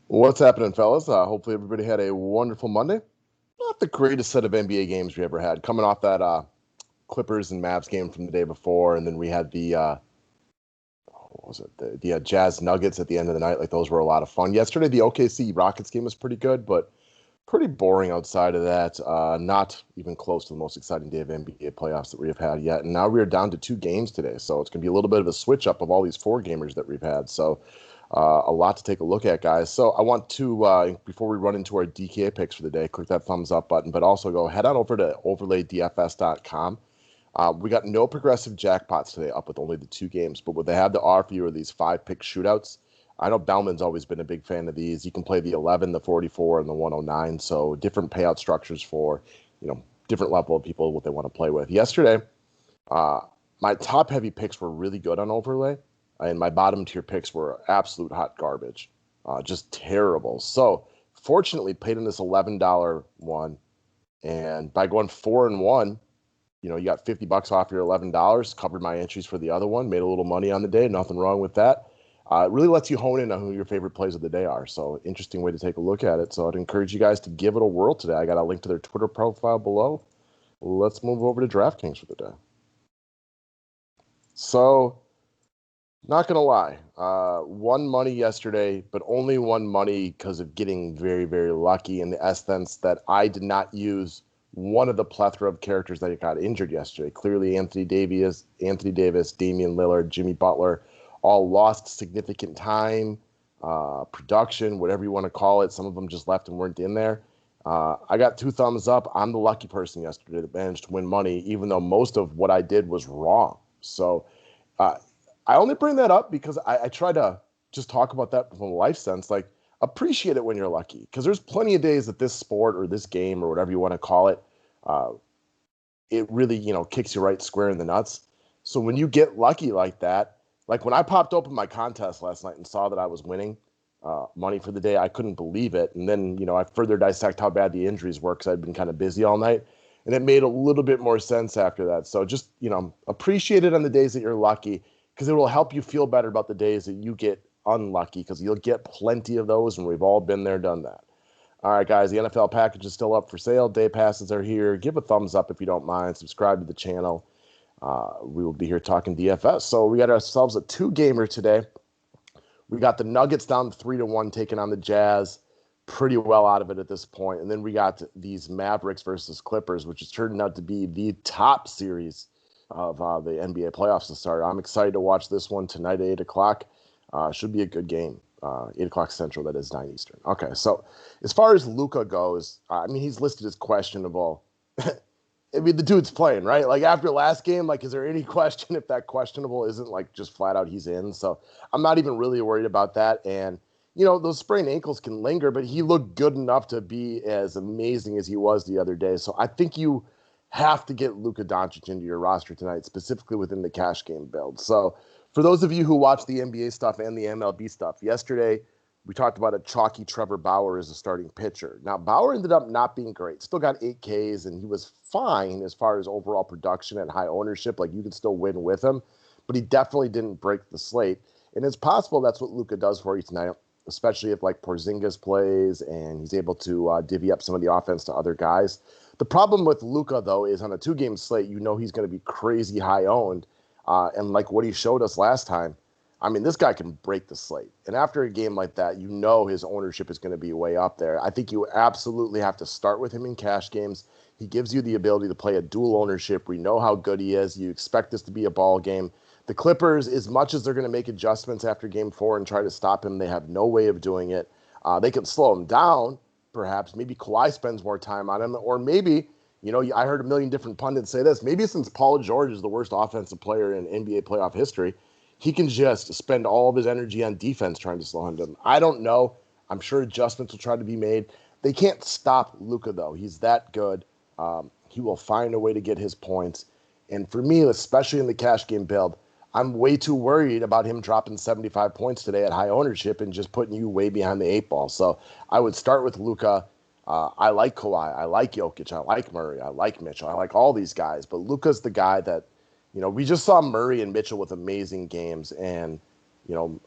What's happening, fellas? Hopefully everybody had a wonderful Monday. Not the greatest set of NBA games we ever had. Coming off that Clippers and Mavs game from the day before, and then we had the what was it? The Jazz Nuggets at the end of the night. Like those were a lot of fun. Yesterday, the OKC Rockets game was pretty good, but pretty boring outside of that. Not even close to the most exciting day of NBA playoffs that we have had yet. And now we are down to 2 games today, so it's going to be a little bit of a switch up of all these 4-gamers that we've had. So a lot to take a look at, guys. So I want to, before we run into our DKA picks for the day, click that thumbs up button, but also go head on over to overlaydfs.com. We got no progressive jackpots today, up with only the 2 games, but what they have to offer you are these 5-pick shootouts. I know Bellman's always been a big fan of these. You can play the 11, the 44, and the 109, so different payout structures for, different level of people, what they want to play with. Yesterday, my top-heavy picks were really good on Overlay, and my bottom-tier picks were absolute hot garbage, just terrible. So, fortunately, paid in this $11 one, and by going 4-1, you got $50 off your $11, covered my entries for the other one, made a little money on the day, nothing wrong with that. It really lets you hone in on who your favorite plays of the day are. So interesting way to take a look at it. So I'd encourage you guys to give it a whirl today. I got a link to their Twitter profile below. Let's move over to Draftkings for the day. So, not going to lie, won money yesterday, but only won money because of getting very, very lucky in the essence that I did not use one of the plethora of characters that got injured yesterday. Clearly, Anthony Davis, Damian Lillard, Jimmy Butler, all lost significant time, production, whatever you want to call it. Some of them just left and weren't in there. I got 2 thumbs up. I'm the lucky person yesterday that managed to win money, even though most of what I did was wrong. So I only bring that up because I try to just talk about that from a life sense. Like, appreciate it when you're lucky, because there's plenty of days that this sport or this game or whatever you want to call it, it really, kicks you right square in the nuts. So when you get lucky like that, like when I popped open my contest last night and saw that I was winning money for the day, I couldn't believe it. And then, I further dissect how bad the injuries were because I'd been kind of busy all night. And it made a little bit more sense after that. So just, appreciate it on the days that you're lucky, because it will help you feel better about the days that you get unlucky, because you'll get plenty of those, and we've all been there, done that. All right, guys, the NFL package is still up for sale. Day passes are here. Give a thumbs up if you don't mind. Subscribe to the channel. We will be here talking DFS. So we got ourselves a 2-gamer today. We got the Nuggets down 3-1, taking on the Jazz. Pretty well out of it at this point. And then we got these Mavericks versus Clippers, which has turned out to be the top series of the NBA playoffs to start. I'm excited to watch this one tonight at 8 o'clock. Should be a good game. 8 o'clock Central, that is 9 Eastern. Okay, so as far as Luka goes, he's listed as questionable. The dude's playing, right? Like, after last game, like, is there any question if that questionable isn't, like, just flat out he's in? So I'm not even really worried about that. And, those sprained ankles can linger, but he looked good enough to be as amazing as he was the other day. So I think you have to get Luka Doncic into your roster tonight, specifically within the cash game build. So for those of you who watch the NBA stuff and the MLB stuff, yesterday we talked about a chalky Trevor Bauer as a starting pitcher. Now, Bauer ended up not being great. Still got 8 Ks, and he was fine as far as overall production and high ownership. Like, you could still win with him, but he definitely didn't break the slate. And it's possible that's what Luka does for you tonight, especially if, like, Porzingis plays and he's able to divvy up some of the offense to other guys. The problem with Luka, though, is on a 2-game slate, he's going to be crazy high owned. And like what he showed us last time, this guy can break the slate. And after a game like that, his ownership is going to be way up there. I think you absolutely have to start with him in cash games. He gives you the ability to play a dual ownership. We know how good he is. You expect this to be a ball game. The Clippers, as much as they're going to make adjustments after game 4 and try to stop him, they have no way of doing it. They can slow him down, perhaps. Maybe Kawhi spends more time on him, or maybe, I heard a million different pundits say this. Maybe since Paul George is the worst offensive player in NBA playoff history, he can just spend all of his energy on defense trying to slow him down. I don't know. I'm sure adjustments will try to be made. They can't stop Luka, though. He's that good. He will find a way to get his points. And for me, especially in the cash game build, I'm way too worried about him dropping 75 points today at high ownership and just putting you way behind the 8 ball. So I would start with Luka. I like Kawhi. I like Jokic. I like Murray. I like Mitchell. I like all these guys. But Luka's the guy that, we just saw Murray and Mitchell with amazing games. And,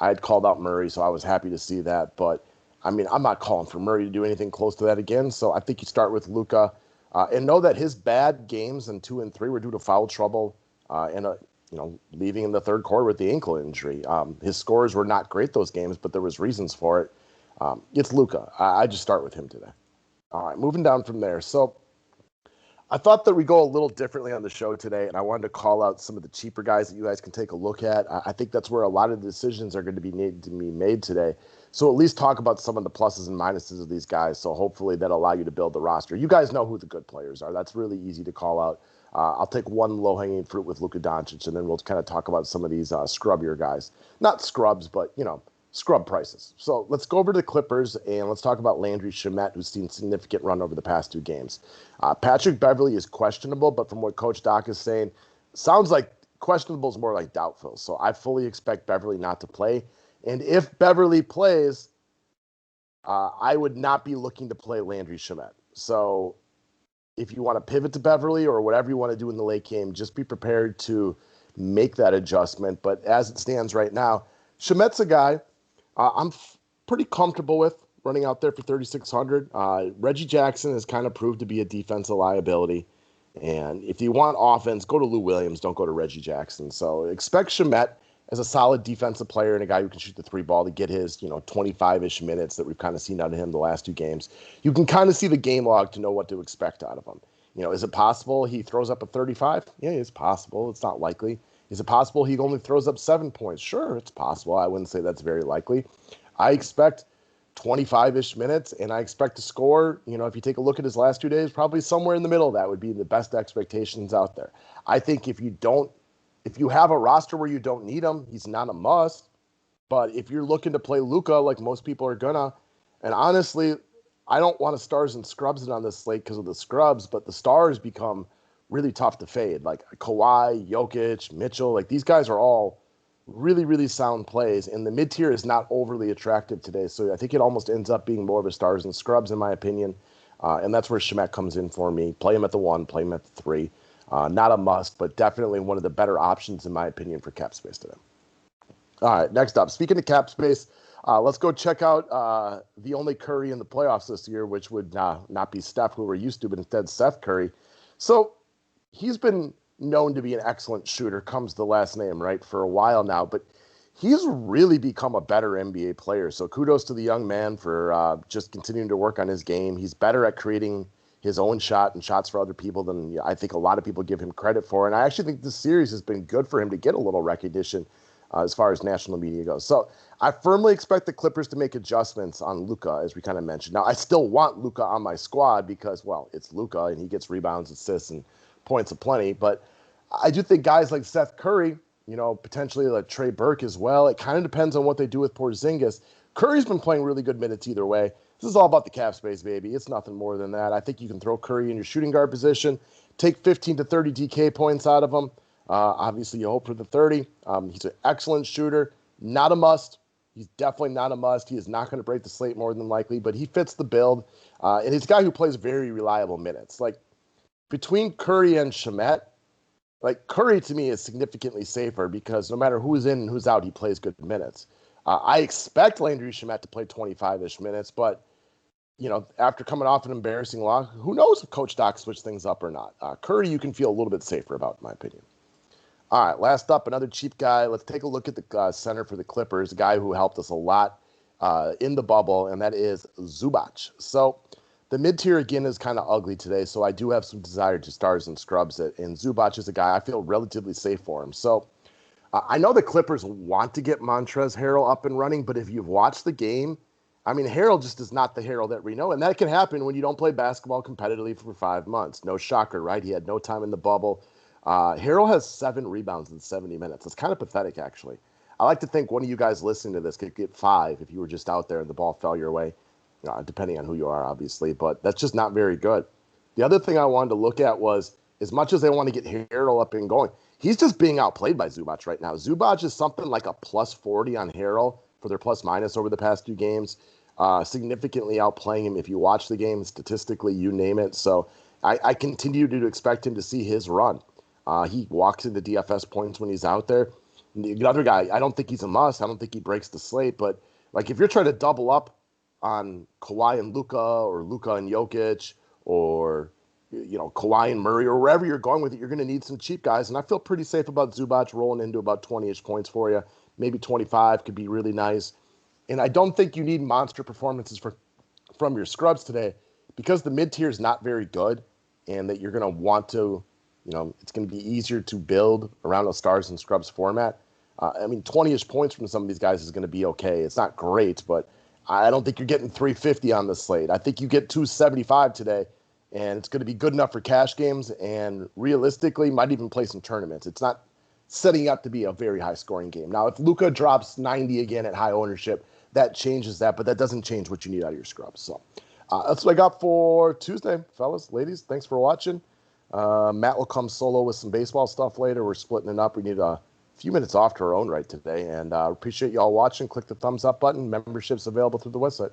I had called out Murray, so I was happy to see that. But I mean, I'm not calling for Murray to do anything close to that again. So I think you start with Luka and know that his bad games in 2 and 3 were due to foul trouble and leaving in the third quarter with the ankle injury. His scores were not great those games, but there was reasons for it. It's Luka. I just start with him today. All right, moving down from there. So I thought that we go a little differently on the show today, and I wanted to call out some of the cheaper guys that you guys can take a look at. I think that's where a lot of the decisions are going to be needed to be made today. So at least talk about some of the pluses and minuses of these guys. So hopefully that'll allow you to build the roster. You guys know who the good players are. That's really easy to call out. I'll take one low-hanging fruit with Luka Doncic, and then we'll kind of talk about some of these scrubbier guys. Not scrubs, but, scrub prices. So let's go over to the Clippers, and let's talk about Landry Shamet, who's seen significant run over the past 2 games. Patrick Beverley is questionable, but from what Coach Doc is saying, sounds like questionable is more like doubtful. So I fully expect Beverley not to play. And if Beverley plays, I would not be looking to play Landry Shamet. So if you want to pivot to Beverley or whatever you want to do in the late game, just be prepared to make that adjustment. But as it stands right now, Shamet's a guy I'm pretty comfortable with running out there for 3,600. Reggie Jackson has kind of proved to be a defensive liability. And if you want offense, go to Lou Williams. Don't go to Reggie Jackson. So expect Shamet as a solid defensive player and a guy who can shoot the 3 ball to get his 25-ish minutes that we've kind of seen out of him the last 2 games. You can kind of see the game log to know what to expect out of him. Is it possible he throws up a 35? Yeah, it's possible. It's not likely. Is it possible he only throws up 7 points? Sure, it's possible. I wouldn't say that's very likely. I expect 25-ish minutes, and I expect to score, if you take a look at his last 2 days, probably somewhere in the middle. That would be the best expectations out there. I think if you have a roster where you don't need him, he's not a must. But if you're looking to play Luka like most people are gonna, and honestly, I don't want to stars and scrubs it on this slate because of the scrubs, but the stars become really tough to fade. Like Kawhi, Jokic, Mitchell, like these guys are all really, really sound plays. And the mid-tier is not overly attractive today. So I think it almost ends up being more of a stars and scrubs in my opinion. And that's where Shamet comes in for me. Play him at the 1, play him at the 3. Not a must, but definitely one of the better options in my opinion for cap space today. All right, next up, speaking of cap space, let's go check out the only Curry in the playoffs this year, which would not be Steph, who we're used to, but instead Seth Curry. So he's been known to be an excellent shooter, comes the last name, right, for a while now. But he's really become a better NBA player. So kudos to the young man for just continuing to work on his game. He's better at creating his own shot and shots for other people than I think a lot of people give him credit for. And I actually think this series has been good for him to get a little recognition as far as national media goes. So I firmly expect the Clippers to make adjustments on Luka, as we kind of mentioned. Now, I still want Luka on my squad because, well, it's Luka, and he gets rebounds, assists, and points aplenty. But I do think guys like Seth Curry, potentially like Trey Burke as well, it kind of depends on what they do with Porzingis. Curry's been playing really good minutes either way. This is all about the cap space, baby. It's nothing more than that. I think you can throw Curry in your shooting guard position, take 15 to 30 DK points out of him. Obviously, you hope for the 30. He's an excellent shooter. Not a must. He's definitely not a must. He is not going to break the slate more than likely, but he fits the build. And he's a guy who plays very reliable minutes. Like, between Curry and Shamet, like Curry to me is significantly safer because no matter who's in and who's out, he plays good minutes. I expect Landry Shamet to play 25-ish minutes, but, after coming off an embarrassing loss, who knows if Coach Doc switched things up or not. Curry, you can feel a little bit safer about, in my opinion. All right, last up, another cheap guy. Let's take a look at the center for the Clippers, a guy who helped us a lot in the bubble, and that is Zubac. So the mid-tier, again, is kind of ugly today, so I do have some desire to stars and scrubs it, and Zubac is a guy I feel relatively safe for him. So I know the Clippers want to get Montrezl Harrell up and running, but if you've watched the game, I mean, Harrell just is not the Harrell that we know, and that can happen when you don't play basketball competitively for 5 months. No shocker, right? He had no time in the bubble. Harrell has 7 rebounds in 70 minutes. It's kind of pathetic, actually. I like to think one of you guys listening to this could get 5 if you were just out there and the ball fell your way, depending on who you are, obviously. But that's just not very good. The other thing I wanted to look at was, as much as they want to get Harrell up and going, he's just being outplayed by Zubac right now. Zubac is something like a plus 40 on Harrell for their plus minus over the past 2 games, significantly outplaying him if you watch the game, statistically, you name it. So I continue to expect him to see his run. He walks into DFS points when he's out there. The other guy, I don't think he's a must. I don't think he breaks the slate. But, like, if you're trying to double up on Kawhi and Luka or Luka and Jokic or Kawhi and Murray or wherever you're going with it, you're going to need some cheap guys. And I feel pretty safe about Zubac rolling into about 20-ish points for you. Maybe 25 could be really nice. And I don't think you need monster performances from your scrubs today because the mid-tier is not very good and that you're going to want to, it's going to be easier to build around a stars and scrubs format. 20-ish points from some of these guys is going to be okay. It's not great, but I don't think you're getting 350 on the slate. I think you get 275 today, and it's going to be good enough for cash games and realistically might even play some tournaments. It's not setting up to be a very high-scoring game. Now, if Luka drops 90 again at high ownership, that changes that, but that doesn't change what you need out of your scrubs. So that's what I got for Tuesday, fellas, ladies. Thanks for watching. Matt will come solo with some baseball stuff later. We're splitting it up. We need a few minutes off to our own right today, and appreciate you all watching. Click the thumbs up button. Memberships available through the website.